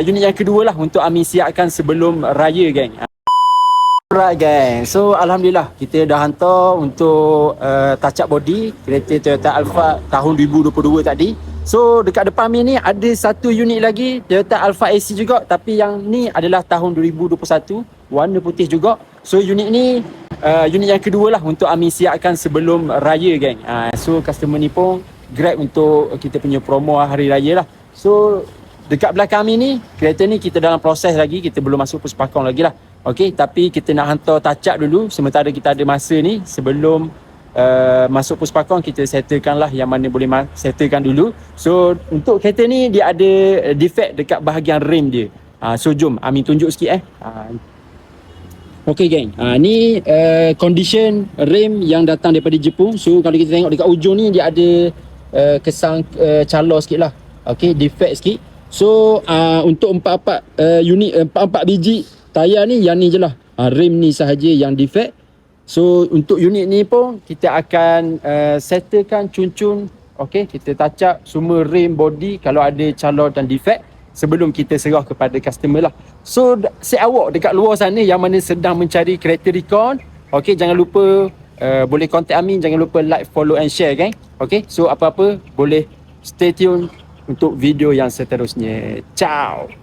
unit yang kedua lah untuk Amin siapkan sebelum raya, geng. Alright, geng. So alhamdulillah kita dah hantar untuk touch up body kereta Toyota Alphard tahun 2022 tadi. So dekat depan Amin ni ada satu unit lagi Toyota Alphard AC juga, tapi yang ni adalah tahun 2021, warna putih juga. So unit ni unit yang kedua lah untuk Amin siapkan sebelum raya, geng. So customer ni pun grab untuk kita punya promo hari raya lah. So dekat belakang Amin ni, kereta ni kita dalam proses lagi, kita belum masuk puspakong lagi lah. Okey, tapi kita nak hantar touch up dulu sementara kita ada masa ni sebelum masuk puspakong. Kita settlekan lah yang mana boleh settlekan dulu. So untuk kereta ni dia ada defect dekat bahagian rem dia. So jom Amin tunjuk sikit Okey, geng. Ni condition rem yang datang daripada Jepun. So kalau kita tengok dekat ujung ni dia ada kesang calor sikit lah. Okey, defect sikit. So untuk 44 unit 44 biji tayar ni, yang ni je lah. Rem ni sahaja yang defect. So untuk unit ni pun kita akan settlekan cun-cun. Okey, kita touch up semua rem, body kalau ada calor dan defect sebelum kita serah kepada customer lah. So set awak dekat luar sana yang mana sedang mencari kereta recon, okey, jangan lupa boleh contact Amin. Jangan lupa like, follow and share, geng. Okey, so apa-apa boleh stay tune untuk video yang seterusnya. Ciao.